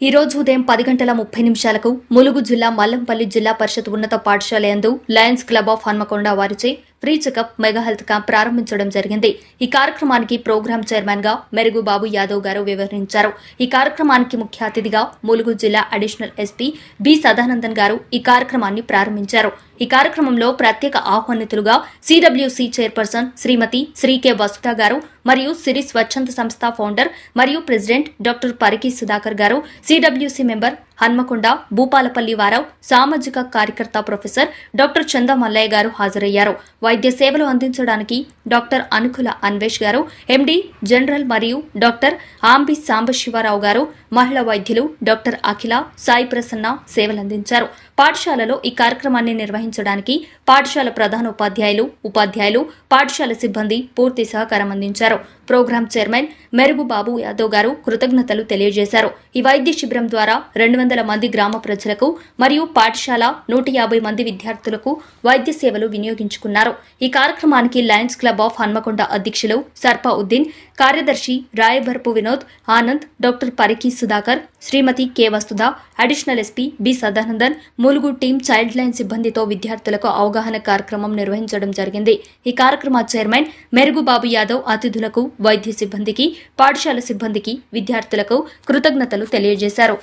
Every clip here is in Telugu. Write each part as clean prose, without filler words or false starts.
ఈ రోజు ఉదయం 10:30 ములుగు జిల్లా మల్లంపల్లి జిల్లా పరిషత్ ఉన్నత పాఠశాల యందు లయన్స్ క్లబ్ ఆఫ్ హన్మకొండ వారిచే free checkup mega health camp ప్రారంభించడం జరిగింది. ఈ కార్యక్రమానికి ప్రోగ్రాం చైర్మన్ గా మెరుగు బాబు యాదవ్ గారు వివరించారు. ఈ కార్యక్రమానికి ముఖ్య అతిథిగా ములుగు జిల్లా అడిషనల్ ఎస్పీ బి సదానందన్ గారు ఈ కార్యక్రమాన్ని ప్రారంభించారు. ఈ కార్యక్రమంలో ప్రత్యేక ఆహ్వానితులుగా సిడబ్ల్యూసి చైర్పర్సన్ శ్రీమతి శ్రీ కె వసుధ గారు మరియు సిరి స్వచ్ఛంద సంస్థ ఫౌండర్ మరియు ప్రెసిడెంట్ డాక్టర్ పరికి సుధాకర్ గారు, సిడబ్ల్యూసి మెంబర్ హన్మకొండ భూపాలపల్లి వారావు, సామాజిక కార్యకర్త ప్రొఫెసర్ డాక్టర్ చంద మల్లయ్య గారు హాజరయ్యారు. వైద్య సేవలు అందించడానికి డాక్టర్ అనుకుల అన్వేష్ గారు, ఎండి జనరల్ మరియు డాక్టర్ ఆంబి సాంబశివరావు గారు, మహిళా వైద్యులు డాక్టర్ అఖిల సాయి ప్రసన్న సేవలందించారు. పాఠశాలలో ఈ కార్యక్రమాన్ని నిర్వహించడానికి పాఠశాల ప్రధానోపాధ్యాయులు, ఉపాధ్యాయులు, పాఠశాల సిబ్బంది పూర్తి సహకారం అందించారు. ప్రోగ్రాం చైర్మన్ మెరుగు బాబు యాదవ్ గారు కృతజ్ఞతలు తెలియజేశారు. ఈ వైద్య శిబిరం ద్వారా 200 మంది గ్రామ ప్రజలకు మరియు పాఠశాల 150 మంది విద్యార్థులకు వైద్య సేవలు వినియోగించుకున్నారు. ఈ కార్యక్రమానికి లయన్స్ క్లబ్ ఆఫ్ హన్మకొండ అధ్యక్షులు సర్పా ఉద్దీన్, కార్యదర్శి రాయబర్పు Vinod, Anand, doctor Pariki Sudhakar, Srimathi K Vasudha, additional SP B Sadanandan, Mulugu team child line సిబ్బందితో విద్యార్థులకు అవగాహన కార్యక్రమం నిర్వహించడం జరిగింది. ఈ కార్యక్రమ చైర్మన్ మెరుగు బాబు యాదవ్ అతిథులకు, వైద్య సిబ్బందికి, పాఠశాల సిబ్బందికి, విద్యార్థులకు కృతజ్ఞతలు తెలియజేశారు.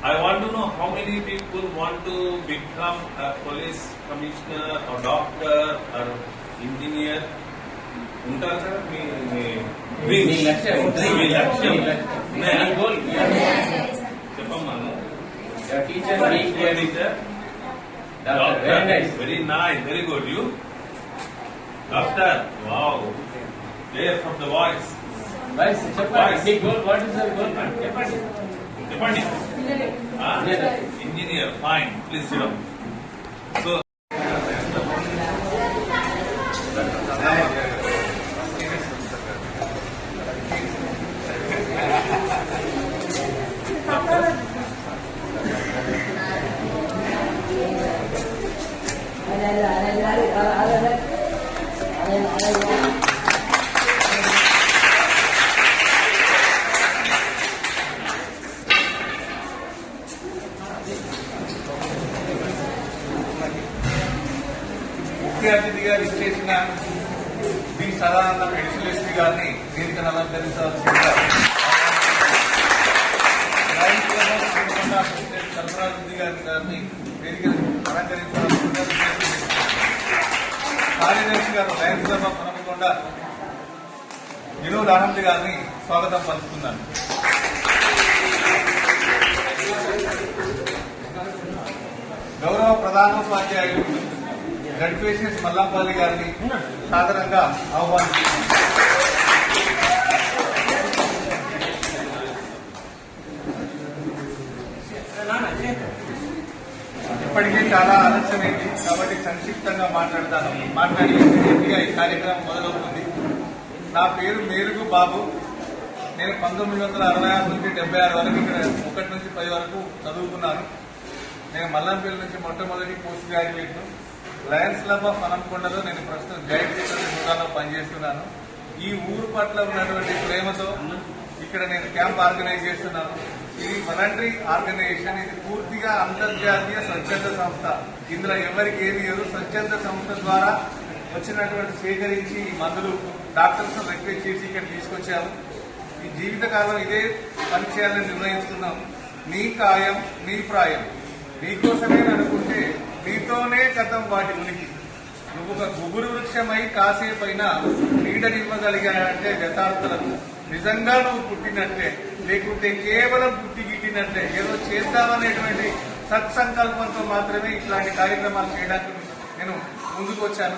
I want to know how many people want to become a police commissioner or doctor or engineer. ఉంటారు సార్ మీ లక్ష్యం చెప్పమ్మా. Teacher very nice, very good. You doctor, wow, clear from the voice. చెప్పండి. Engineer, fine, please sit down. So ముఖ్య అతిథిగా విచ్చేసిన బి సదానంద అడిషనల్ ఎస్పీ గారిని వేదికను అలంకరించాల్సిందిగా, సర్ఫరాజుద్దీ గారిని వేదికను అలంకరించాల్సిందిగా, కార్యదర్శి గారు Lions club of Hanamkonda Vinod Anand గారిని స్వాగతం పలుకుతున్నాను. గౌరవ ప్రధానోపాధ్యాయులు జడ్పీఎస్ మల్లంపల్లి గారిని సాదరంగా ఆహ్వానిస్తున్నాను. ఇప్పటికీ చాలా ఆలస్యమైంది కాబట్టి సంక్షిప్తంగా మాట్లాడి ఈ కార్యక్రమం మొదలవుతుంది. నా పేరు మెరుగు బాబు. నేను 1966 నుంచి 76 వరకు ఇక్కడ 1 నుంచి 10 వరకు చదువుకున్నాను. నేను మల్లంపల్లి నుంచి మొట్టమొదటి post graduate. Lions club of హన్మకొండలో నేను ప్రస్తుతం గైడ్ హోదాలో పనిచేస్తున్నాను. ఈ ఊరు పట్ల ఉన్నటువంటి ప్రేమతో ఇక్కడ నేను క్యాంప్ ఆర్గనైజ్ చేస్తున్నాను. ఇది వాలంటరీ ఆర్గనైజేషన్. ఇది పూర్తిగా అంతర్జాతీయ స్వచ్ఛంద సంస్థ. ఇందులో ఎవరికి ఏమి లేదు. స్వచ్ఛంద సంస్థ ద్వారా వచ్చినటువంటి సేకరించి ఈ మందులు డాక్టర్స్ రిక్వెస్ట్ చేసి ఇక్కడ తీసుకొచ్చాము. ఈ జీవితకాలం ఇదే పని చేయాలని నిర్ణయించుకున్నాం. నీ కాయం నీ ప్రాయం, నీకోసమే అనుకుంటే నీతోనే కథం వాటి ఉనికి. నువ్వు ఒక గుబురు వృక్షమై కాసేపైనా నీడనివ్వగలిగానంటే యథార్థులకు నిజంగా నువ్వు పుట్టినట్టే, లేకుంటే కేవలం పుట్టి గిట్టినట్టే. ఏదో చేద్దామనేటువంటి సత్సంకల్పంతో మాత్రమే ఇట్లాంటి కార్యక్రమాలు చేయడానికి నేను ముందుకు వచ్చాను.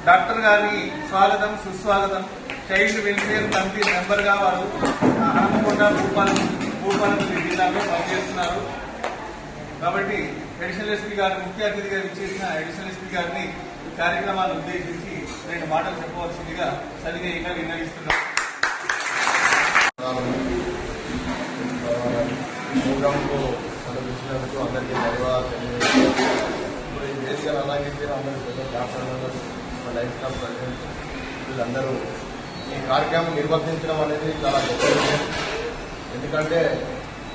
డాక్టర్ గారికి స్వాగతం, సుస్వాగతం. చైల్డ్ వెల్ఫేర్ కమిటీ మెంబర్ గా వారు హన్మకొండ భూపాలపల్లి జిల్లాలో పనిచేస్తున్నారు. కాబట్టి అడిషనల్ ఎస్పీ గారు ముఖ్య అతిథిగా విచ్చేసిన అడిషనల్ ఎస్పీ గారిని ఈ కార్యక్రమాన్ని ఉద్దేశించి 2 మాటలు చెప్పవలసిందిగా సవినయంగా విన్నవిస్తున్నారు. అందరికీ ధన్యవాదాలు. ఇప్పుడు ఈ దేశాలు అలాగే అందరికీ డాక్టర్లు లైఫ్ క్లబ్ ప్రెసిడెంట్ వీళ్ళందరూ ఈ కార్యక్రమం నిర్వర్తించడం అనేది చాలా గొప్ప విషయం. ఎందుకంటే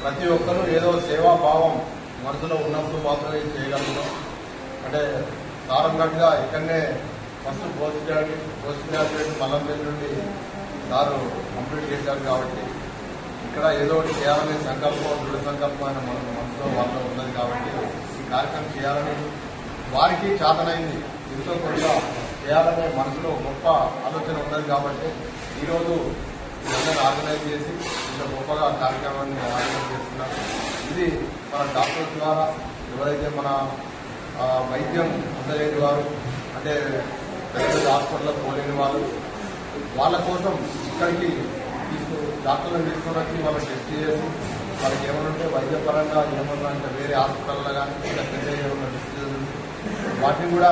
ప్రతి ఒక్కరూ ఏదో సేవాభావం మనసులో ఉన్నప్పుడు మాత్రమే చేయగలుగుతాం. అంటే సారంగట్గా ఇక్కడనే ఫస్ట్ పోస్ట్ గ్రాడ్యుయేట్ మల్లంపల్లి నుండి సారు కంప్లీట్ చేశారు కాబట్టి ఇక్కడ ఏదో ఒకటి చేయాలనే సంకల్పం దృఢ సంకల్పం మన మనసులో వాళ్ళలో ఉన్నది కాబట్టి ఈ కార్యక్రమం చేయాలని వారికి చేతనైంది ఎంతో కొంత చేయాలనే మనసులో గొప్ప ఆలోచన ఉన్నది కాబట్టి ఈరోజు అందరూ ఆర్గనైజ్ చేసి ఇంత గొప్పగా కార్యక్రమాన్ని ఆర్గనైజ్ చేస్తున్నారు. ఇది మన డాక్టర్స్ ద్వారా ఎవరైతే మన వైద్యం అందలేని వారు అంటే పెద్ద హాస్పిటల్లో పోలేని వాళ్ళు వాళ్ళ కోసం ఇక్కడికి డాక్టర్లను తీసుకుని వచ్చి వాళ్ళకి టెస్ట్ చేసి వాళ్ళకి ఏమైనా ఉంటే వైద్యపరంగా ఏమన్నా అంటే వేరే హాస్పిటల్లో కానీ ఇంకా పెద్ద ఏమన్నా డిసీజెస్ ఉంటే వాటిని కూడా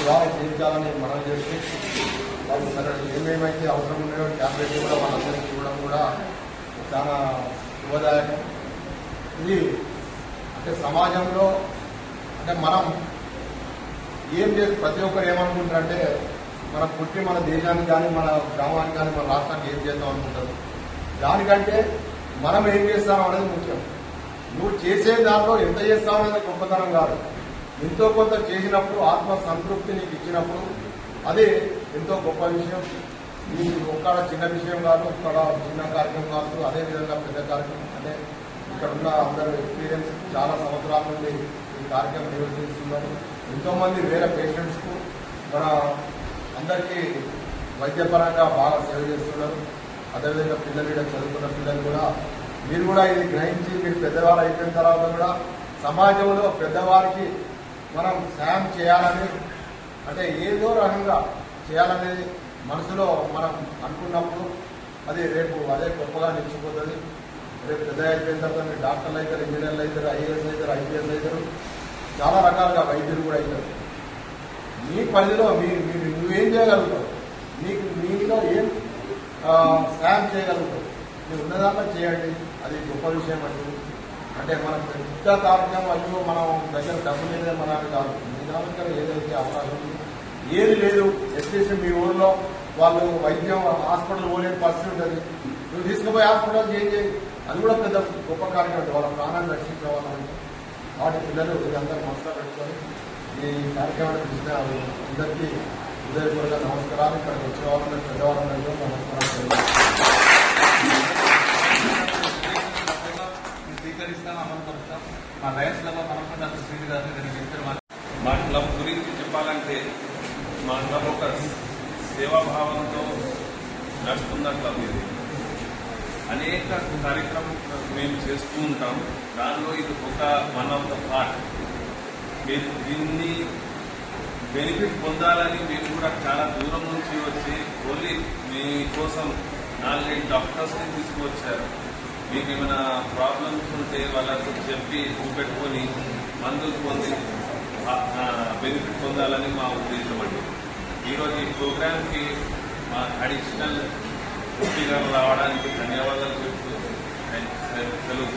ద్వారా చేయించాలని మనం చేసి వాళ్ళు సరే ఏమేమైతే అవసరం ఉన్నాయో ట్యాబ్లెట్స్ కూడా వాళ్ళందరికీ ఇవ్వడం కూడా చాలా శుభదాయకం. ఇది అంటే సమాజంలో అంటే మనం ఏం చేసి ప్రతి ఒక్కరు ఏమనుకుంటారంటే మన పుట్టి మన దేశానికి కానీ మన గ్రామానికి కానీ మన రాష్ట్రానికి ఏం చేద్దాం అనుకుంటారు. దానికంటే మనం ఏం చేస్తాం అనేది ముఖ్యం. నువ్వు చేసే దాంట్లో ఎంత చేస్తావు అనేది గొప్పతనం కాదు. ఎంతో కొంత చేసినప్పుడు ఆత్మ సంతృప్తి నీకు ఇచ్చినప్పుడు అదే ఎంతో గొప్ప విషయం. నీకు ఒక్కడ చిన్న విషయం కాదు, ఒక్కడ చిన్న కార్యక్రమం కాదు, అదేవిధంగా పెద్ద కార్యక్రమం. అంటే ఇక్కడ ఉన్న అందరూ ఎక్స్పీరియన్స్ చాలా సంవత్సరాల నుండి ఈ కార్యక్రమం నిర్వహిస్తున్నారు. ఎంతోమంది వేరే పేషెంట్స్కు మన అందరికీ వైద్యపరంగా బాగా సేవ చేస్తున్నారు. అదేవిధంగా పిల్లలు ఇక్కడ చదువుకున్న పిల్లలు కూడా మీరు కూడా ఇది గ్రహించి మీరు పెద్దవారు అయిపోయిన తర్వాత కూడా సమాజంలో పెద్దవారికి మనం సాయం చేయాలని అంటే ఏదో రకంగా చేయాలనేది మనసులో మనం అనుకున్నప్పుడు అది రేపు అదే గొప్పగా నిలిచిపోతుంది. రేపు పెద్ద అయిపోయిన తర్వాత మీరు డాక్టర్లు అవుతారు, ఇంజనీర్లు అవుతారు, ఐఏఎస్ అవుతారు, ఐపీఎస్ అవుతారు, చాలా రకాలుగా వైద్యులు కూడా అవుతారు. మీ పరిధిలో నువ్వేం చేయగలుగుతావు, మీలో ఏం సాయం చేయగలుగుతావు, మీరు ఉన్నదాకా చేయండి. అది గొప్ప విషయం అండి. అంటే మనం పెద్ద కార్యక్రమం అయ్యో మనం దగ్గర డబ్బు లేదే మన కాదు. మీ దగ్గర ఏదైతే అవకాశం ఉంది ఏది లేదు ఎస్పెషల్లీ మీ ఊళ్ళో వాళ్ళు వైద్యం హాస్పిటల్ పోలేని పరిస్థితి ఉంటుంది. నువ్వు తీసుకుపోయి హాస్పిటల్ చేయి, అది కూడా పెద్ద గొప్ప కార్యక్రమం. వాళ్ళ ప్రాణాన్ని రక్షించుకోవాలంటే వాటి పిల్లలు అందరూ మనసులో పెట్టుకొని ఈ కార్యక్రమాన్ని చూసిన అందరికీ హృదయపూర్వక నమస్కారాలు. ఇక్కడికి వచ్చిన వాళ్ళని పెద్దవాళ్ళందరూ నమస్కారం స్వీకరిస్తాం, అమలు పరుస్తాం. మా లయన్స్ క్లబ్ మనకుండా శ్రీని గారిని నేను చెప్పారు. మా క్లబ్ గురించి చెప్పాలంటే మా క్లబ్ ఒక సేవాభావంతో నడుస్తున్న క్లబ్. ఇది అనేక కార్యక్రమం మేము చేస్తూ ఉంటాం. దానిలో ఇది ఒక వన్ ఆఫ్ ద పార్ట్. మీరు దీన్ని బెనిఫిట్ పొందాలని మేము కూడా చాలా దూరం నుంచి వచ్చి ఓన్లీ మీకోసం 4-5 డాక్టర్స్ని తీసుకువచ్చారు. మీకు ఏమైనా ప్రాబ్లమ్స్ ఉంటే వాళ్ళకు చెప్పి చూపెట్టుకొని మందులు పొంది బెనిఫిట్ పొందాలని మా ఉద్దేశం అండి. ఈరోజు ఈ ప్రోగ్రామ్కి మా అడిషనల్ ఎంపీ గారు రావడానికి ధన్యవాదాలు చెప్తూ సెలవు.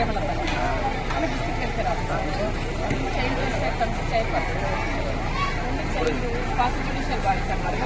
ఆమె district welfare officer, child welfare committee chairperson, child fast judicial bodies అన్నారు.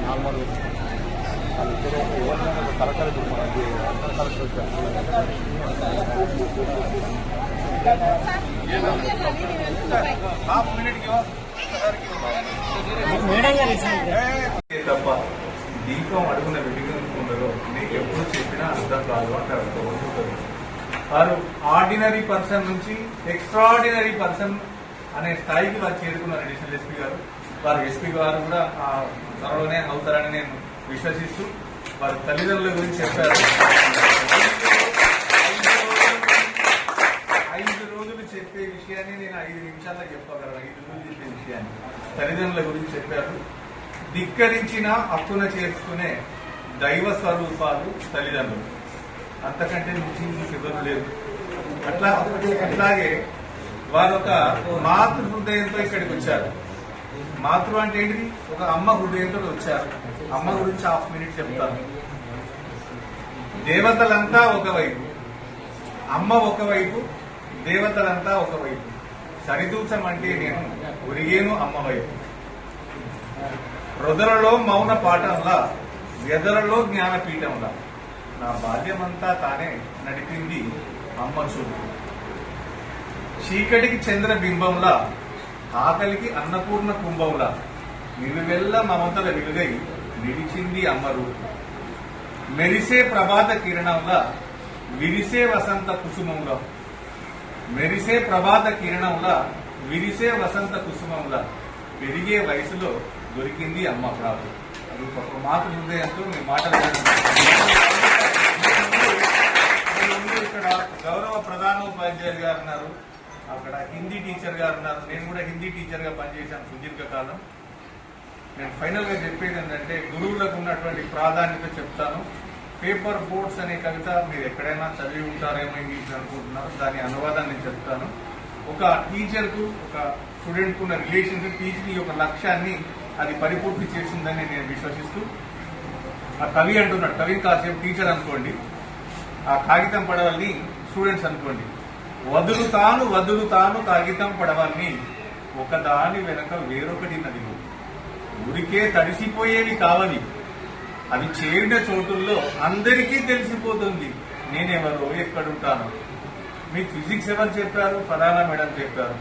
నార్మల్ వాళ్ళిద్దరు ఎవరినైనా కలెక్టర్ ఇప్పుడు మనకి అందరూ కలెక్టర్ వచ్చారు. తప్ప దీపం అడుగున వెలిగించుకుంటారో నీకు ఎప్పుడు చెప్పినా అర్థం కాదు అంటారు. వారు ఆర్డినరీ పర్సన్ నుంచి ఎక్స్ట్రాడినరీ పర్సన్ అనే స్థాయికి వారు చేరుకున్నారు అడిషనల్ ఎస్పీ గారు. వారు ఎస్పీ గారు కూడా త్వరలోనే అవుతారని నేను విశ్వసిస్తూ వారి తల్లిదండ్రుల గురించి చెప్పారు. 5 రోజులు చెప్పే విషయాన్ని నేను 5 నిమిషాల్లో చెప్పగలను. 5 రోజులు చెప్పే విషయాన్ని తల్లిదండ్రుల గురించి చెప్పారు. ధిక్కరించిన హక్కున చేర్చుకునే దైవ స్వరూపాలు తల్లిదండ్రులు, అంతకంటే మించి ఎవరు లేదు. అట్లాగే వారు ఒక మాతృ హృదయంతో ఇక్కడికి వచ్చారు. మాతృ అంటే ఏంటిది? ఒక అమ్మ హృదయంతో వచ్చారు. అమ్మ గురించి హాఫ్ మినిట్ చెప్తాను. దేవతలంతా ఒకవైపు, అమ్మ ఒకవైపు, దేవతలంతా ఒకవైపు. సరిదూచమంటే నేను ఒరిగేను అమ్మ వైపు. రొదలలో మౌన పాఠంలా, వ్యధలలో జ్ఞానపీఠంలా, నా బాల్యమంతా తానే నడిపింది అమ్మ చూపు. చీకటికి చంద్రబింబంలా, ఆకలికి అన్నపూర్ణ కుంభంలా, నిలువెల్ల మమతల వెలుగై నిలిచింది అమ్మ రూపు. మెరిసే ప్రభాత కిరణంలా, విరిసే వసంత కుసుమంలా, మెరిసే ప్రభాత కిరణంలా, విరిసే వసంత కుసుమంలా, పెరిగే వయసులో దొరికింది అమ్మ ప్రాపు. అది ఒక మాతృ హృదయంతో మీ మాటలు. ఇక్కడ గౌరవ ప్రధానోపాధ్యాయులు గారు ఉన్నారు, అక్కడ హిందీ టీచర్ గారు ఉన్నారు. నేను కూడా హిందీ టీచర్ గా పనిచేశాను సుదీర్ఘకాలం. నేను ఫైనల్ గా చెప్పేది ఏంటంటే గురువులకు ఉన్నటువంటి ప్రాధాన్యత చెప్తాను. పేపర్ బోట్స్ అనే కవిత మీరు ఎక్కడైనా చదివి ఉంటారేమో ఇంగ్లీష్ అనుకుంటున్నారు. దాని అనువాదాన్ని నేను చెప్తాను. ఒక టీచర్ కు ఒక స్టూడెంట్ కు ఉన్న రిలేషన్షిప్, టీచింగ్ యొక్క లక్ష్యాన్ని అది పరిపూర్తి చేసిందని నేను విశ్వసిస్తూ, ఆ కవి అంటున్నాడు, కవి కాసేపు టీచర్ అనుకోండి, ఆ కాగితం పడవల్ని స్టూడెంట్స్ అనుకోండి. వదులుతాను వదులుతాను కాగితం పడవల్ని, ఒకదాని వెనక వేరొకటి నదిలో, ఊరికే తడిసిపోయేవి కావని, అవి చేరిన చోటుల్లో అందరికీ తెలిసిపోతుంది నేనెవరో ఎక్కడుంటాను. మీకు ఫిజిక్స్ ఎవరు చెప్పారు? ఫలానా మేడం చెప్పారు.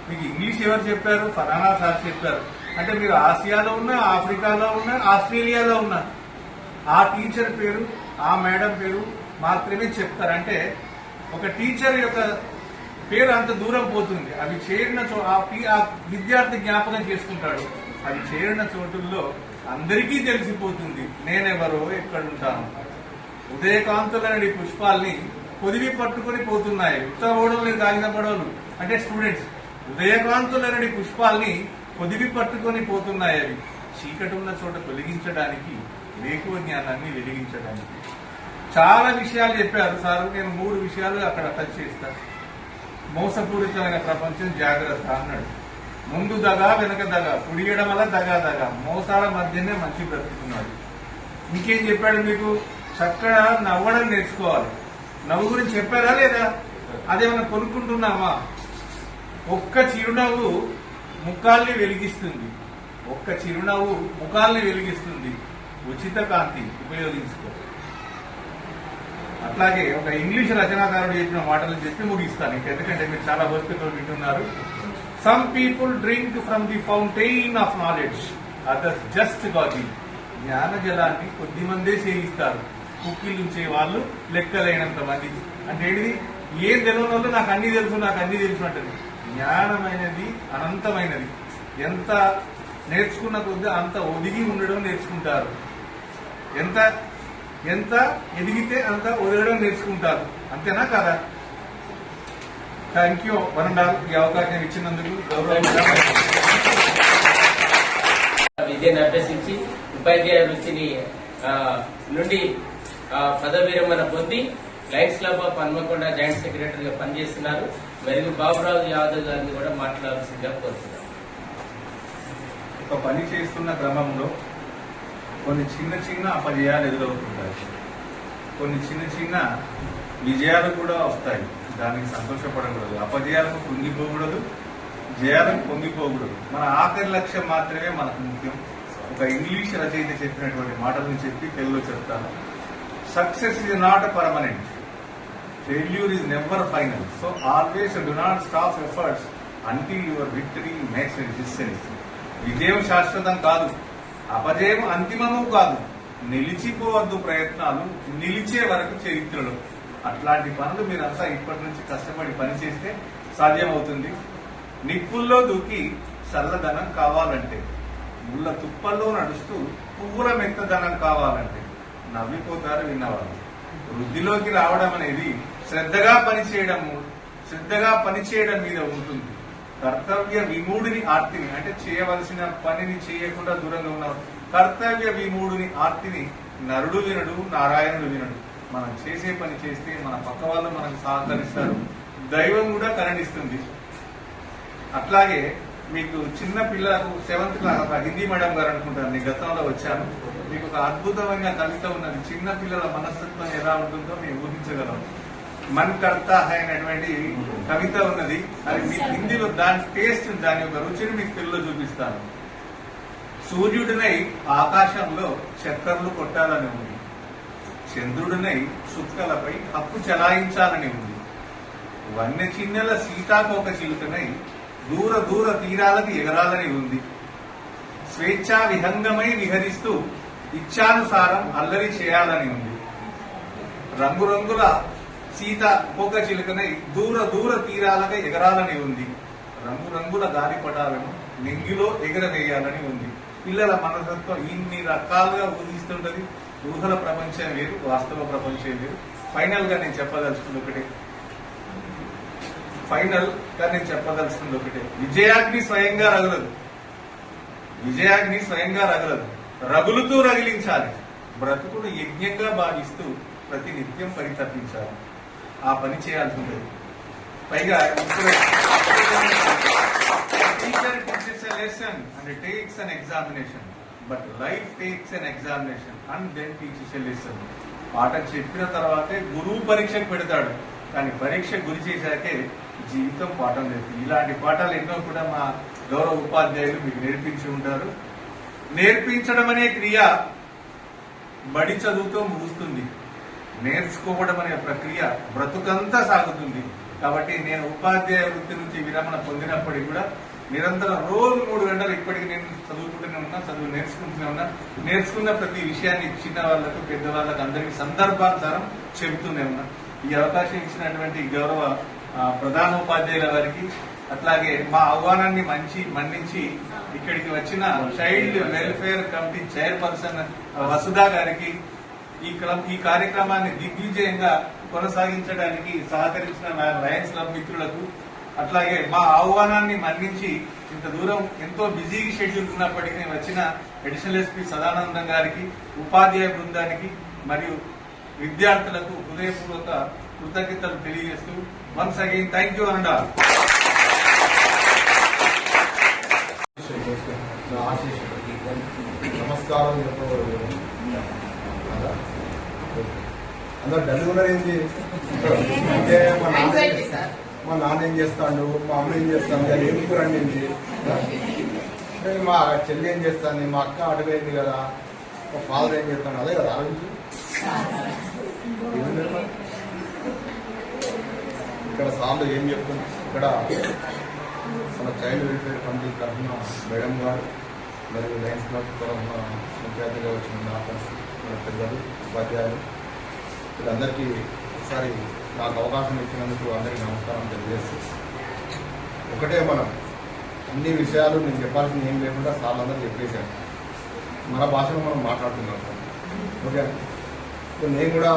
మీకు ఇంగ్లీష్ ఎవరు చెప్పారు? ఫలానా సార్ చెప్పారు. అంటే మీరు ఆసియాలో ఉన్నా, ఆఫ్రికాలో ఉన్నా, ఆస్ట్రేలియాలో ఉన్నా, ఆ టీచర్ పేరు, ఆ మేడం పేరు మాత్రమే చెప్తారంటే ఒక టీచర్ యొక్క పేరు అంత దూరం పోతుంది. అవి చేరిన ఆ విద్యార్థి జ్ఞాపకం చేసుకుంటాడు. అవి చేరిన చోటుల్లో అందరికీ తెలిసిపోతుంది నేనెవరో ఎక్కడుంటాను. ఉదయకాంతులనడి పుష్పాల్ని పొదివి పట్టుకుని పోతున్నాయి. ఉత్తరవడం లేదు కాగిన పడవలు అంటే స్టూడెంట్స్. ఉదయకాంతులనడి పుష్పాల్ని పొదివి పట్టుకొని పోతున్నాయి. అవి చీకటి ఉన్న చోట తొలగించడానికి, వేకువ జ్ఞానాన్ని వెలిగించడానికి. చాలా విషయాలు చెప్పారు సార్. నేను 3 విషయాలు అక్కడ టచ్ చేస్తాను. మోసపూరితమైన ప్రపంచం జాగ్రత్త అన్నాడు. ముందు దగా వెనక దగా, కుడియడం వల్ల దగా, మోసాల మధ్యనే మంచి బ్రతుకుతున్నాడు. ఇంకేం చెప్పాడు మీకు? చక్కగా నవ్వడం నేర్చుకోవాలి. నవ్వు గురించి చెప్పారా లేదా? అదేమన్నా కొనుక్కుంటున్నామా? ఒక్క చిరునవ్వు ముఖాల్ని వెలిగిస్తుంది. ఒక్క చిరునవ్వు ముఖాల్ని వెలిగిస్తుంది. ఉచిత కాంతి ఉపయోగించుకో. అట్లాగే ఒక ఇంగ్లీష్ రచనాకారుడు చెప్పిన మాటలు చెప్పి ముగిస్తాను. ఎందుకంటే మీరు చాలా ఓపికతో వింటున్నారు. Some people drink from the fountain of knowledge, others just gazing. జ్ఞాన జలాన్ని కొద్ది మందే సేవిస్తారు, కుక్కిలుంచే వాళ్ళు లెక్కలేనంత మంది. అంటే ఏంటిది? ఏం తెలియని వాళ్ళు నాకు అన్ని తెలుసు అంటది. జ్ఞానమైనది అనంతమైనది. ఎంత నేర్చుకున్న కొద్ది అంత ఒదిగి ఉండడం నేర్చుకుంటారు. ఎంత ఎదిగితే అంత ఒదగడం నేర్చుకుంటారు. అంతేనా కాదా? Thank you one and all. ఈ అవకాశం ఇచ్చినందుకు విద్యను అభ్యసించి ఉపాధ్యాయ వృత్తిని నుండి పదవి విరమణ పొంది Lions club of Hanamkonda joint సెక్రటరీగా పనిచేస్తున్నారు. మరియు బాబురావు యాదవ్ గారిని కూడా మాట్లాడాల్సిందిగా కోరుతున్నారు. ఒక పని చేస్తున్న క్రమంలో కొన్ని చిన్న చిన్న అపజయాలు ఎదురవుతుంటాయి, కొన్ని చిన్న చిన్న విజయాలు కూడా వస్తాయి. దానికి సంతోషపడకూడదు, అపజయాలకు కృంగిపోకూడదు, జయాలకు పొంగిపోకూడదు. మన ఆఖరి లక్ష్యం మాత్రమే మనకు ముఖ్యం. ఒక ఇంగ్లీష్ రచయిత చెప్పినటువంటి మాటలను చెప్పి తెలుగులో చెప్తాను. Success is not permanent, failure is never final. So always do not stop efforts until your victory makes it distance. విజయం శాశ్వతం కాదు, అపజయం అంతిమము కాదు. నిలిచిపోవద్దు ప్రయత్నాలు, నిలిచే వరకు చరిత్రలో. అట్లాంటి పనులు మీరంతా ఇప్పటి నుంచి కష్టపడి పనిచేస్తే సాధ్యమవుతుంది. నిప్పుల్లో దూకి చల్లదనం కావాలంటే, ముళ్ళ తుప్పల్లో నడుస్తూ పువ్వుల మెత్తదనం కావాలంటే నవ్విపోతారు విన్నవాళ్ళు. వృద్ధిలోకి రావడం అనేది శ్రద్ధగా పనిచేయడం మీద ఉంటుంది. కర్తవ్య విమూఢుని ఆర్తిని, అంటే చేయవలసిన పనిని చేయకుండా దూరంగా ఉన్న కర్తవ్య విమూఢుని ఆర్తిని నరుడు వినడు, నారాయణుడు వినడు. మనం చేసే పని చేస్తే మన పక్క వాళ్ళు మనకు సహకరిస్తారు, దైవం కూడా కరుణిస్తుంది. అట్లాగే మీకు చిన్న పిల్లలకు 7th క్లాస్ ఒక హిందీ మేడం గారు అనుకుంటాను, నేను గతంలో వచ్చాను. మీకు ఒక అద్భుతమైన కవిత ఉన్నది. చిన్న పిల్లల మనస్తత్వం ఎలా ఉంటుందో మేము ఊహించగలం. మన్ కర్తా హై అనేటువంటి కవిత ఉన్నది. అది మీకు హిందీలో దాని టేస్ట్, దాని యొక్క రుచిని మీకు తెలుగులో చూపిస్తాను. సూర్యుడినై ఆకాశంలో చక్కర్లు కొట్టాలని ఉంది, చంద్రుడినై చుక్కలపై హక్కు చలాయించాలని ఉంది, వన్య చిన్నెల సీతాకోక చిలుకనై దూర దూర తీరాలకు ఎగరాలని ఉంది, స్వేచ్ఛా విహంగమై విహరిస్తూ ఇచ్ఛానుసారం అల్లరి చేయాలని ఉంది, రంగురంగుల సీతాకోక చిలుకనై దూర దూర తీరాలకు ఎగరాలని ఉంది, రంగురంగుల గాలిపటాలను నెంగిలో ఎగరవేయాలని ఉంది. పిల్లల మనస్తత్వం ఇన్ని రకాలుగా ఊహిస్తుంటది. ఊహల ప్రపంచం వేరు, వాస్తవ ప్రపంచం వేరు. ఫైనల్ గా నేను చెప్పదలుచుకుంది ఒకటే, విజయాగ్ని స్వయంగా రగులదు, రగులుతూ రగిలించాలి. బ్రతుకును యజ్ఞంగా భావిస్తూ ప్రతి నిత్యం పరితపించాలి. ఆ పని చేయాల్సి ఉంటుంది. పైగా teacher teaches a lesson and it takes an examination, but life takes an examination and then teaches a lesson. పాఠం చెప్పిన తర్వాతే గురువు పరీక్షకు పెడతాడు, కానీ పరీక్ష గురి చేశాకే జీవితం పాఠం లేదు. ఇలాంటి పాఠాలు ఎన్నో కూడా మా గౌరవ ఉపాధ్యాయులు మీకు నేర్పించి ఉంటారు. నేర్పించడం అనే క్రియ బడి చదువుతో ముగుస్తుంది, నేర్చుకోవడం అనే ప్రక్రియ బ్రతుకంతా సాగుతుంది. కాబట్టి నేను ఉపాధ్యాయ వృత్తి నుంచి విరమణ పొందినప్పటికీ కూడా నిరంతరం రోజు 3 గంటలు ఇప్పటికీ నేను చదువుకుంటూనే ఉన్నా, చదువు నేర్చుకుంటూనే ఉన్నా. నేర్చుకున్న ప్రతి విషయాన్ని చిన్న వాళ్ళకు పెద్దవాళ్ళకు అందరికీ సందర్భానుసారం చెబుతూనే ఉన్నా. ఈ అవకాశం ఇచ్చినటువంటి గౌరవ ప్రధానోపాధ్యాయుల వారికి, అట్లాగే మా ఆహ్వానాన్ని మన్నించి ఇక్కడికి వచ్చిన child welfare committee chairperson Vasudha గారికి, ఈ కార్యక్రమాన్ని దిగ్విజయంగా కొనసాగించడానికి సహకరించిన లయన్స్ క్లబ్ మిత్రులకు, అట్లాగే మా ఆహ్వానాన్ని మన్నించి ఇంత దూరం ఎంతో బిజీ షెడ్యూల్ ఉన్నప్పటికీ వచ్చిన అడిషనల్ ఎస్పీ సదానందం గారికి, ఉపాధ్యాయ బృందానికి మరియు విద్యార్థులకు హృదయపూర్వక కృతజ్ఞతలు తెలియజేస్తూ once again thank you and నమస్కారం అందరు డల్గా ఉన్నారు ఏంటి? అంటే మా నాన్న ఏం చేస్తాడు, మా అమ్మ ఏం చేస్తాను, అది ఏం కూరండి అంటే మా చెల్లి ఏం చేస్తాను, మా అక్క అడగైంది కదా, మా ఫాదర్ ఏం చేస్తాను, అదే కదా ఆలోచించి. ఇక్కడ సార్లు ఏం చెప్తుంది, ఇక్కడ మన చైల్డ్ వెల్ఫేర్ కమిటీ తరఫున మేడం గారు మరియు లయన్స్ క్లబ్ తరఫున ముఖ్య వచ్చిన డాక్టర్స్, మన పిల్లలు, ఉపాధ్యాయులు, వీళ్ళందరికీ ఒకసారి నాకు అవకాశం ఇచ్చినందుకు అందరికీ నమస్కారం తెలియజేస్తూ, ఒకటే మనం అన్ని విషయాలు నేను చెప్పాల్సింది ఏం లేకుండా సార్లు అందరూ చెప్పేశాను. మన భాషలో మనం మాట్లాడుతున్నాం సార్. ఓకే, ఇప్పుడు నేను కూడా,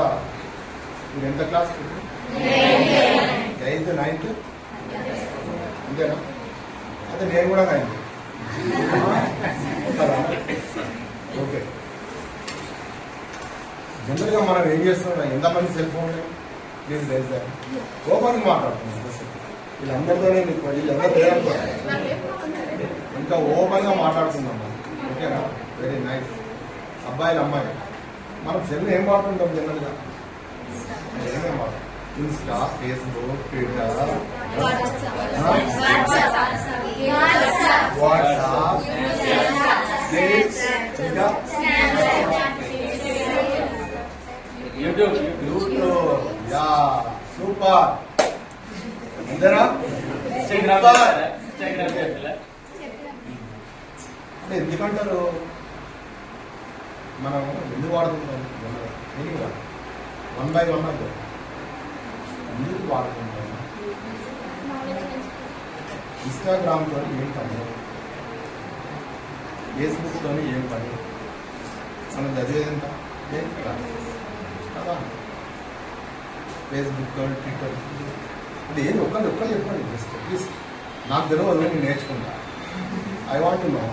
మీరు ఎంత క్లాస్? 8th, 9th, అంతేనా? అయితే నేను కూడా అయింది. ఓకే. జనరల్గా మనం ఏం చేస్తున్నాం, ఎంతమంది cell phone please raise open మాట్లాడుతున్నాం. వీళ్ళందరితోనే వీళ్ళందరూ ఇంకా ఓపెన్గా మాట్లాడుతున్నాం మనం. ఓకేనా? Very nice. అబ్బాయిలు అమ్మాయి మనం సెల్ ఏం వాడుతుంటాం జనరల్గా? ఏమేం వాడుతాం? ఇన్స్టా, ఫేస్బుక్, ట్విట్టర్, వాట్సాప్, ఇంకా యూట్యూబ్. Yeah super. అంతేనా? అంటే ఎందుకంటారు మనం ఎందుకు వాడుతుంటాం? వన్ బై వన్ అంటే ఎందుకు వాడుతుంటాం? ఇన్స్టాగ్రామ్తో ఏం పని, ఫేస్బుక్తో ఏం పని, మనం చదివేదంత ఏం కదా. ఫేస్బుక్, ట్విట్టర్ అంటే ఏంటి? ఒక్కరు చెప్పండి జస్ట్ ప్లీజ్. నాకు తెలియదు, నేను నేర్చుకుంటా. I want to know.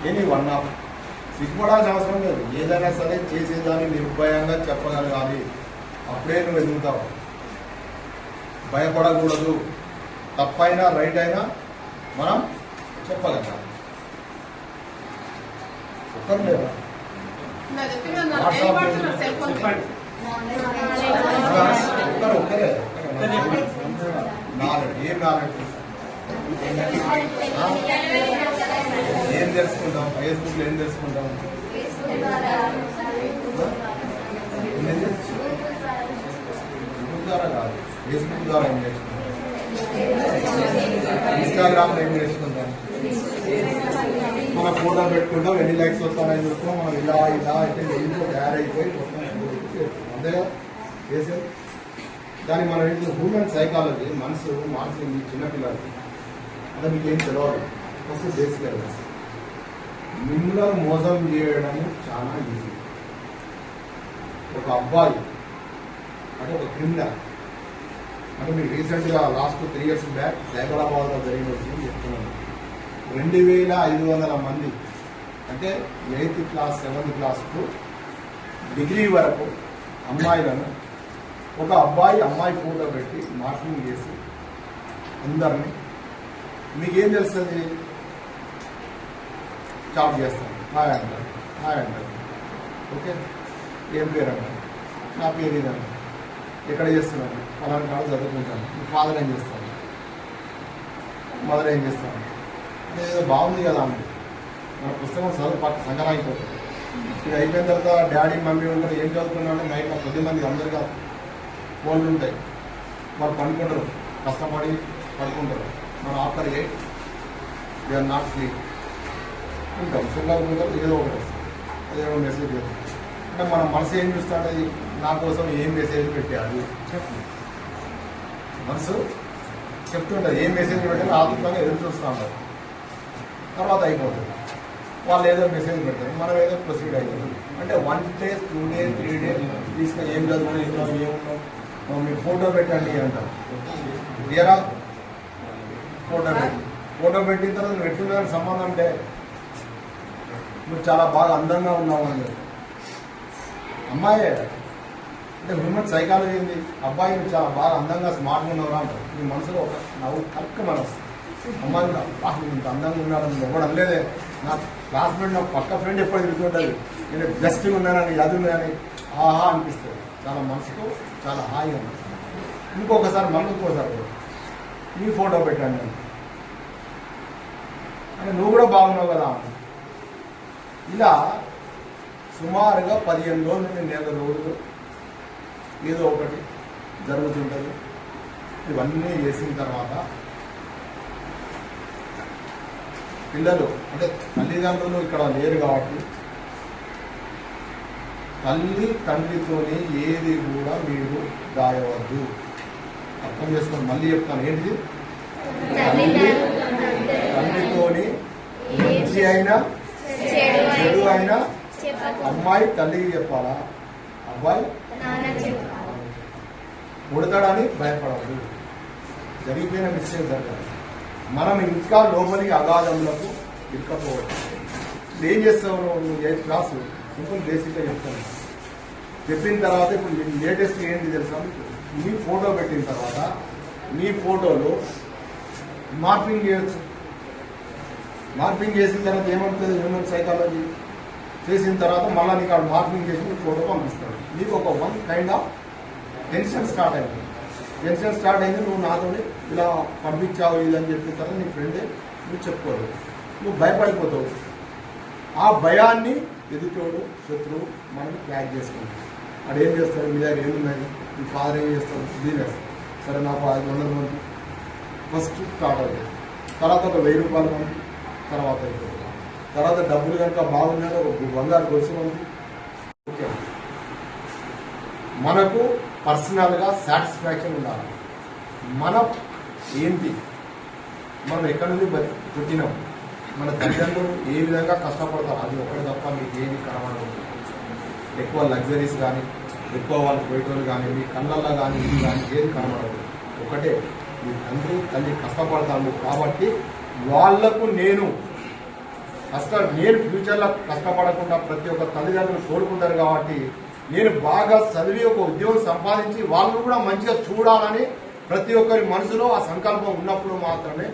Any one of సిగ్గుపడాల్సిన అవసరం లేదు. ఏదైనా సరే చేసేదాన్ని నిర్భయంగా చెప్పగలగాలి. అప్పుడే నువ్వు ఎదుగుతావు. భయపడకూడదు. తప్పైనా రైట్ అయినా మనం చెప్పగలగాలి. ఒక్కరు లేదా? ఒక్కరే నాలెడ్జ్. ఏం నాలెడ్జ్? ఏం తెలుసుకుంటాం? ఫేస్బుక్లో ఏం తెలుసుకుంటాం? యూట్యూబ్ ద్వారా కాదు, ఫేస్బుక్ ద్వారా ఏం నేర్చుకుంటాం? ఇన్స్టాగ్రామ్లో ఏం నేర్చుకుంటాం? మన ఫోటో పెట్టుకుంటాం, ఎన్ని లైక్స్ వస్తామని చూస్తాం. మనం ఇలా అయితే ఇంట్లో తయారు అయిపోయి అంతేగా చేసేది. దాన్ని మనం ఏంటి? హ్యూమన్ సైకాలజీ, మనసు మీ చిన్నపిల్లలకి అంటే మీకు ఏం తెలియదు. ఫస్ట్ బేసిక్గా మిమ్మల్ని మోసం చేయడం చాలా ఈజీ. ఒక అబ్బాయి అంటే ఒక క్రిమినల్ అంటే మీకు రీసెంట్గా లాస్ట్ 3 years బ్యాక్ సైబరాబాద్లో జరిగిన విషయం చెప్తున్నాను. 2500 మంది అంటే 8th class 7th class to degree వరకు అమ్మాయిలను ఒక అమ్మాయి ఫోటో పెట్టి మార్కింగ్ చేసి అందరినీ మీకేం తెలుస్తుంది? జాబ్ చేస్తాను, హాయ్ అంటారు. ఓకే, ఏం పేరు అంటారు? నా పేరు ఇదండి. ఎక్కడ చేస్తున్నాను? అలాంటి కాదు చదువుకుంటాను. మీ ఫాదర్ ఏం చేస్తాను? మదర్ ఏం చేస్తాను? ఏదో బాగుంది కదా అండి. మన పుస్తకం చదువు పక్క సంగరం అయిపోతుంది. ఇది అయిపోయిన తర్వాత డాడీ మమ్మీ ఉంటారు. ఏం చదువుతున్నాడు? నైట్లో 10 మంది అందరిగా ఫోన్లు ఉంటాయి. వాళ్ళు పడుకుంటారు, కష్టపడి పడుకుంటారు. మనం ఆఫ్టర్ 8 వీఆర్ నాట్ స్లీప్ ఉంటాం. ఫుల్గా ఉంటారు. ఏదో ఒకటి అదేదో మెసేజ్ చేస్తాం. అంటే మన మనసు ఏం చూస్తుంది? నా కోసం ఏం మెసేజ్ పెట్టాలి మనసు చెప్తుంటుంది. ఏం మెసేజ్ పెట్టాలి ఆత్మకంగా ఎదురు చూస్తూ ఉంటారు. తర్వాత అయిపోతుంది. వాళ్ళు ఏదో మెసేజ్ పెడతారు, మనం ఏదో ప్రొసీడ్ అవుతుంది. అంటే 1 day 2 days 3 days తీసుకొని ఏం చదువుకుని ఏమున్నావు మీరు ఫోటో పెట్టండి అంటారు. తీరా ఫోటో పెట్టిన తర్వాత నువ్వు ఎట్టున్నారని సంబంధం అంటే నువ్వు చాలా బాగా అందంగా ఉన్నావు అని చెప్పి. అమ్మాయే అంటే హ్యూమన్ సైకాలజీ ఏంది? అబ్బాయి నువ్వు చాలా బాగా అందంగా స్మార్ట్గా ఉన్నావురా అంటారు. నీ మనసులో ఒక నవ్వు కరెక్ట్ మన వస్తుంది. అమ్మాయి నువ్వు ఇంత అందంగా ఉన్నాడు నువ్వు ఎవడు అనలేదే. నా క్లాస్మేట్ నా పక్క ఫ్రెండ్ ఎప్పుడు తిరుగుతుంటుంది, నేను బెస్ట్గా ఉన్నానని అది ఉన్నాయని ఆహా అనిపిస్తుంది. చాలా మనసుకు చాలా హాయిగా ఉంది. ఇంకొకసారి మళ్ళీ ఇంకోసారి నీ ఫోటో పెట్టండి అంటే నువ్వు కూడా బాగున్నావు కదా. ఇలా సుమారుగా 15 రోజుల నుండి 1 రోజులు ఏదో ఒకటి జరుగుతుంటుంది. ఇవన్నీ చేసిన తర్వాత పిల్లలు అంటే తల్లిదండ్రులు ఇక్కడ లేరు కాబట్టి తల్లి తండ్రితోని ఏది కూడా మీరు దాయవద్దు. అర్థం చేసుకొని మళ్ళీ చెప్తాను. ఏంటిది? తండ్రితోని మంచి అయినా చెడు అయినా అమ్మాయి తల్లికి చెప్పాలా, అబ్బాయి పుడతాడని భయపడద్దు. జరిగిపోయిన మిస్టేక్ జరగాలి. మనం ఇంకా లోపలికి అగాధంలకు ఇరుక్కపోవచ్చు. ఇప్పుడు ఏం చేస్తావు నువ్వు 8th క్లాస్ సింపుల్ బేసిక్గా చెప్తాను. చెప్పిన తర్వాత ఇప్పుడు లేటెస్ట్ ఏంటి తెలుసా, మీ ఫోటో పెట్టిన తర్వాత మీ ఫోటోలో మార్పింగ్ చేయొచ్చు. మార్పింగ్ చేసిన తర్వాత ఏమవుతుంది, హ్యూమన్ సైకాలజీ చేసిన తర్వాత మళ్ళీ నీకు ఆడు మార్పింగ్ చేసి నీకు ఫోటో పంపిస్తాడు. నీకు ఒక one kind of tension start అయింది. టెన్షన్ స్టార్ట్ అయింది, నువ్వు నాతో ఇలా పంపించావు ఇదని చెప్పిన తర్వాత నీ ఫ్రెండే నువ్వు చెప్పుకోవు, నువ్వు భయపడిపోతావు. ఆ భయాన్ని ఎదుటోడు శత్రువు మనకి క్యాచ్ చేసుకుంటాడు. అక్కడ ఏం చేస్తాడు, మీ దగ్గర ఏమున్నాయి, మీ ఫాదర్ ఏం చేస్తాడు, దీని సరే నాకు 500 మంది ఫస్ట్ స్టార్ట్ అవుతుంది. తర్వాత ఒక 1000 రూపాయలు మంది, తర్వాత డబ్బులు కనుక బాగున్నాడు ఒక బంగారు గొలుసు మంది. ఓకే, మనకు పర్సనల్గా సాటిస్ఫాక్షన్ ఉండాలి. మనం ఏంటి, మనం ఎక్కడి నుండి పుట్టినాం, మన తల్లిదండ్రులు ఏ విధంగా కష్టపడతారు, అది ఒకటి తప్ప మీకు ఏమి కనబడదు. ఎక్కువ లగ్జరీస్ కానీ, ఎక్కువ వాళ్ళు పోయేటోళ్ళు కానీ, మీ కళ్ళల్లో కానీ ఇది కానీ ఏది కనబడదు. ఒకటే, మీ తండ్రి తల్లి కష్టపడతాను కాబట్టి వాళ్లకు నేను ఫ్యూచర్లో కష్టపడకుండా ప్రతి ఒక్క తల్లిదండ్రులు కోరుకుంటారు కాబట్టి నేను బాగా చదివి ఒక ఉద్యోగం సంపాదించి వాళ్ళు కూడా మంచిగా చూడాలని ప్రతి ఒక్కరి మనసులో ఆ సంకల్పం ఉన్నప్పుడు మాత్రమే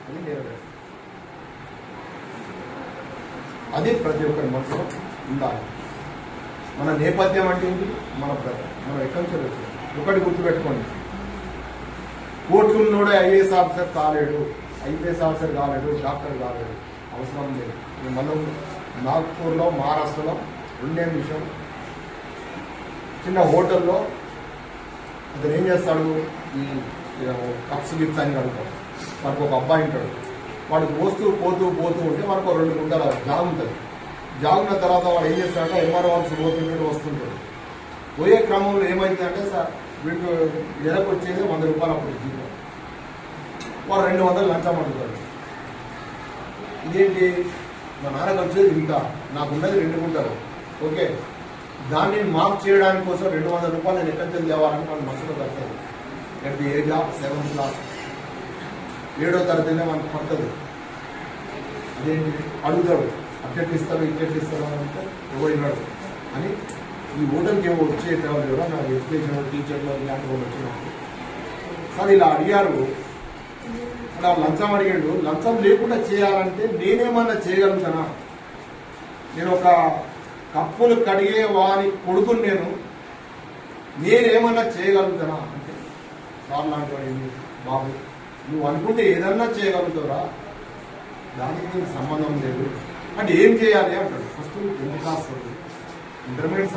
అది నెరవేరు. అది ప్రతి ఒక్కరి మనసులో ఉండాలి. మన నేపథ్యం అంటే ఏంటి, మనం ఎక్కడి నుంచి వచ్చాం. ఒకటి గుర్తుపెట్టుకోండి, కోర్టులోనే ఐఏఎస్ ఆఫీసర్ కాలేడు, ఐపీఎస్ ఆఫీసర్ కాలేడు, డాక్టర్ కాలేడు, అవసరం లేదు. మనం నాగ్పూర్లో మహారాష్ట్రలో 2 నిమిషం చిన్న హోటల్లో అతను ఏం చేస్తాడు, ఈ కప్స్ గిప్స్ అని కడుగుతాడు. మనకు ఒక అబ్బాయి ఉంటాడు, వాడు పోతూ ఉంటే మనకు 2 గుంటల జాగ్ ఉంటుంది. జాగున్న తర్వాత వాడు ఏం చేస్తాడంటే ఎంఆర్ఓ ఆఫీస్ పోతుంటాడు, వస్తుంటాడు. పోయే క్రమంలో ఏమైందంటే సార్ వీళ్ళు నెలకు వచ్చేది 100 రూపాయలు అప్పుడు జీతం, వాడు 200 లంచం అడుగుతాడు. ఇదేంటి, మా నాన్నకు వచ్చేది ఇంత, నాకున్నది 2 గుంటలు. ఓకే, దాన్ని మార్క్ చేయడానికి కోసం 200 రూపాయలు నేను ఎక్కడికి తేవాలని మన మనసులో పడుతుంది. At the age of 7th class, 7వ తరగతిలో మనకు పడుతుంది. అదేంటి అడుగుతాడు, అట్టెట్టిస్తాడు ఇట్టెట్టిస్తాడు అంటే ఎవరినాడు అని. ఈ హోటల్కి ఏమో వచ్చేటవాళ్ళు కూడా నాకు ఎడ్యుకేషన్ టీచర్లు ఇలాంటి వాళ్ళు వచ్చినప్పుడు సార్ ఇలా అడిగారు, అలా లంచం అడిగాడు. లంచం లేకుండా చేయాలంటే నేనేమన్నా చేయగలుగుతానా, నేను ఒక కప్పులు కడిగే వారి కొడుకుని నేనేమన్నా చేయగలుగుతానా అంటే సార్ లాంటి బాబు నువ్వు అనుకుంటే ఏదన్నా చేయగలుగుతావురా, దానికి నీకు సంబంధం లేదు అంటే ఏం చేయాలి అంటాడు. ఫస్ట్ 10th క్లాస్ ఇంటర్మీడియట్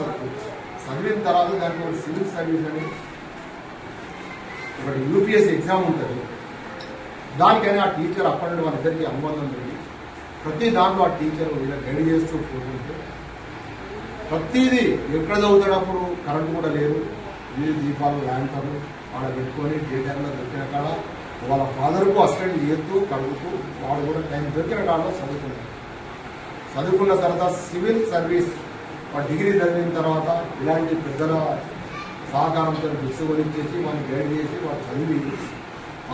చదివిన తర్వాత దాంట్లో సివిల్ సర్వీస్ అని ఒకటి యూపీఎస్సీ ఎగ్జామ్ ఉంటుంది. దానికైనా ఆ టీచర్ అప్పటి నుండి వాళ్ళిద్దరికి అనుబంధం ఉంది. ప్రతి దాంట్లో ఆ టీచర్ ఇలా గైడ్ చేస్తూ పోతుంటే ప్రతిదీ ఎక్కడ చదువుతున్నప్పుడు కరెంటు కూడా లేదు, వీధి దీపాలు ల్యాంటర్లు ఆడ పెట్టుకొని డే టైంలో దొరికిన కాడ వాళ్ళ ఫాదర్కు అసిస్టెంట్ చేస్తూ కడుగుతూ వాడు కూడా టైం దొరికిన కాడలో చదువుకున్నాడు. చదువుకున్న తర్వాత సివిల్ సర్వీస్ డిగ్రీ చదివిన తర్వాత ఇలాంటి పెద్దల సహకారంతో విశ్వవించేసి వాళ్ళని గైడ్ చేసి వాళ్ళు చదివి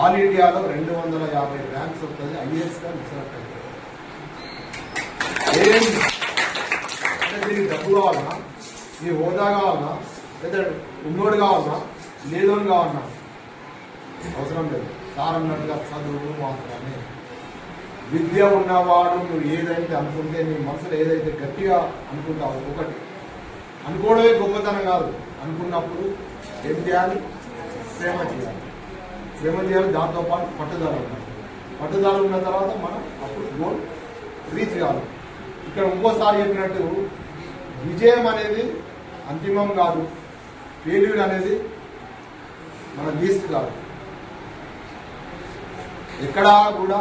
ఆల్ ఇండియాలో 250 ర్యాంక్స్ వస్తుంది, ఐఏఎస్గా సెలెక్ట్ అవుతుంది. అంటే దీనికి డబ్బు కావాలన్నా, ఈ హోదా కావాలన్నా, లేదా ఉన్నోడు కావాలన్నా, లేదోని కావాలన్నా అవసరం లేదు. సార్ అన్నట్టుగా చదువు మాత్రమే. విద్య ఉన్నవాడు నువ్వు ఏదైతే అనుకుంటే నీ మనసులో ఏదైతే గట్టిగా అనుకుంటావు, ఒకటి అనుకోవడమే గొప్పతనం కాదు, అనుకున్నప్పుడు ఏం చేయాలి, శ్రమ చేయాలి. దాంతో పాటు పట్టుదల ఉండాలి. పట్టుదల ఉన్న తర్వాత మనం అప్పుడు గోల్ రీచ్ కావాలి. ఇక్కడ ఇంకోసారి చెప్పినట్టు విజయం అనేది అంతిమం కాదు, ఫెయిల్యూర్ అనేది మన లీస్ట్ కాదు. ఎక్కడా కూడా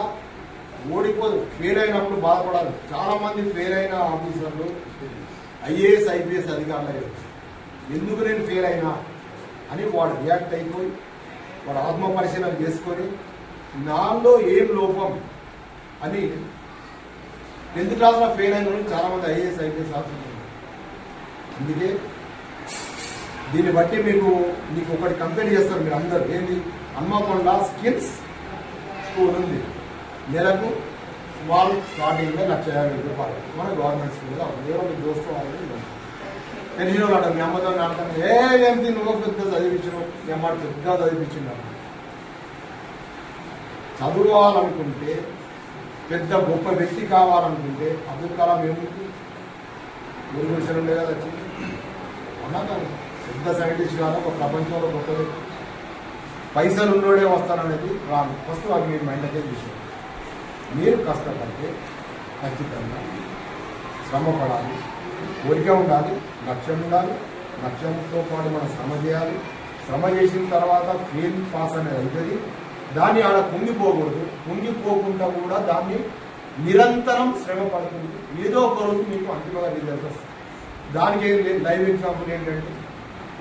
ఓడిపోదు, ఫెయిల్ అయినప్పుడు బాధపడాలి. చాలా మంది ఫెయిల్ అయిన ఆఫీసర్లు ఐఏఎస్ ఐపీఎస్ అధికారులు అయ్యారు. ఎందుకు నేను ఫెయిల్ అయినా అని వాడు రియాక్ట్ అయిపోయి వాడు ఆత్మ పరిశీలన చేసుకొని నాలో ఏం లోపం అని 10th క్లాస్లో ఫెయిల్ అయిన చాలా మంది ఐఏఎస్ ఐపీఎస్ ఆఫీసర్లు. అందుకే దీన్ని బట్టి మీకు ఒకటి కంపేర్ చేస్తారు మీరు అందరు. ఏంటి, హన్మకొండ స్కిల్స్ స్కూల్ ఉంది, నెలకు స్మాల్ స్టార్టింగ్ 1,50,000 రూపాయలు మన గవర్నమెంట్ స్కూల్లో ఎవరో మీ దోస్తు వాళ్ళు తెలిసిన వాళ్ళు అంటారు. మీ అమ్మతో నాటకం ఏంటి నువ్వు పెద్ద చదివించను, మీ అమ్మ పెద్ద చదివించింది. చదువుకోవాలనుకుంటే, పెద్ద గొప్ప వ్యక్తి కావాలనుకుంటే అబ్దుల్ కలాం ఏముంది, గురుశలు ఉండే కదా వచ్చింది. అన్నా కాదు, పెద్ద సైంటిస్ట్ కాదు, ఒక ప్రపంచంలో గొప్ప వ్యక్తి. పైసలు ఉన్నోడే వస్తారనేది రాను. ఫస్ట్ అది మీరు మైండ్కే విషయం. మీరు కష్టపడితే ఖచ్చితంగా శ్రమ పడాలి, కోరిక ఉండాలి, లక్ష్యం ఉండాలి. లక్ష్యంతో పాటు మనం శ్రమ చేయాలి. శ్రమ చేసిన తర్వాత ఫెయిల్ పాస్ అనేది అవుతుంది. దాన్ని ఆడ కుంగిపోకూడదు. కుంగిపోకుండా కూడా దాన్ని నిరంతరం శ్రమ పడుతుంది. ఏదో ఒక రోజు మీకు అంతిమంగా రిజల్ట్ వస్తుంది. దానికి ఏం లేదు. లైవ్ ఎగ్జాంపుల్ ఏంటంటే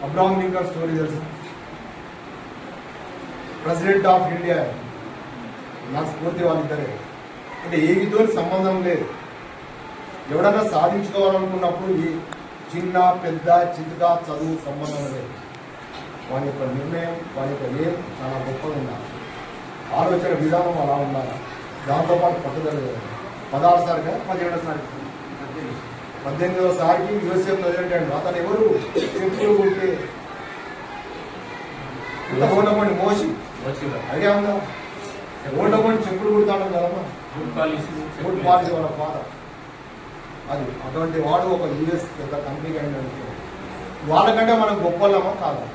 అబ్రహాం లింకన్ స్టోరీ తెలుసు. ప్రెసిడెంట్ ఆఫ్ ఇండియా నా స్ఫూర్తి వాళ్ళిద్దరే. అంటే ఏగితో సంబంధం లేదు. ఎవడన్నా సాధించుకోవాలనుకున్నప్పుడు ఈ చిన్న పెద్ద చితుగా చదువు సంబంధం లేదు. వాని యొక్క నిర్ణయం, వాని యొక్క ఏం చాలా గొప్పగా ఉండాలి. ఆలోచన విధానం అలా ఉండాలి. దాంతోపాటు పట్టుదల లేదు. 16 సారిగా 17వ సారికి 18వ సారికి యూఎస్ఎం చదివాడు. అతను ఎవరు, చెప్పులు ఉంటే ఓటమండి మోసి ఐడియా ఉందా? ఓటమండి చెప్పులు కుడతాడు కదమ్మా, గుడ్ పాలసీ వాళ్ళ ఫాదర్. అది అటువంటి వాడు ఒక యూఎస్ పెద్ద కంపెనీకి అయినందుకు వాళ్ళకంటే మనం గొప్పలమా కాదా?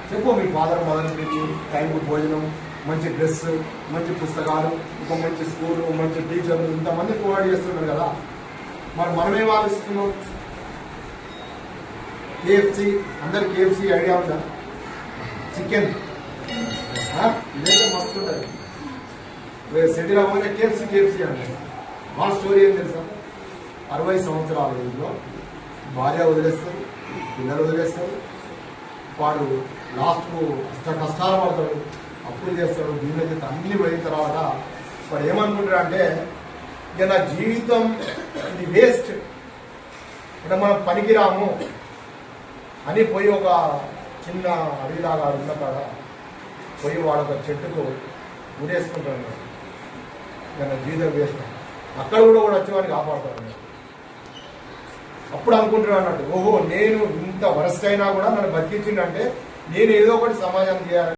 చెప్పు. మీ ఫాదర్ మొదలుపెట్టి టైంకు భోజనం, మంచి డ్రెస్, మంచి పుస్తకాలు, ఒక మంచి స్కూలు, మంచి టీచర్లు ఇంతమంది ప్రొవైడ్ చేస్తున్నారు కదా. మరి మనమేం ఆలోచిస్తున్నాం? కేఎఫ్సి, అందరికి కేఎఫ్సి ఐడియా ఉందా? చికెన్ ఇదైతే మస్తు ఉంటుంది. సెటిల్ అవ్వగానే కేఎఫ్సి అంటే మా స్టోరీ ఏం తెలుసా? 60 సంవత్సరాల ఏజ్లో భార్య వదిలేస్తారు, పిల్లలు వదిలేస్తారు. వాడు లాస్ట్కు కష్టాలు పడతాడు, అప్పులు చేస్తాడు, దీనిలోకి అన్ని పోయిన తర్వాత వాడు ఏమనుకుంటాడు అంటే ఇక నా జీవితం ఇది వేస్ట్, అంటే మనం పనికిరాము అని పోయి ఒక చిన్న అడవిలాగా ఉన్న కాడ పోయి వాడు ఒక చెట్టుకు ఉరేసుకుంటాడు. ఇక నా జీవితం వేస్ట్. అక్కడ కూడా వచ్చి వాడిని కాపాడుతాడు. అప్పుడు అనుకుంటున్నాడు అన్నట్టు, ఓహో నేను ఇంత వరస్ట్ అయినా కూడా నన్ను బతికించిందంటే నేను ఏదో ఒకటి సమాజం చేయాలి.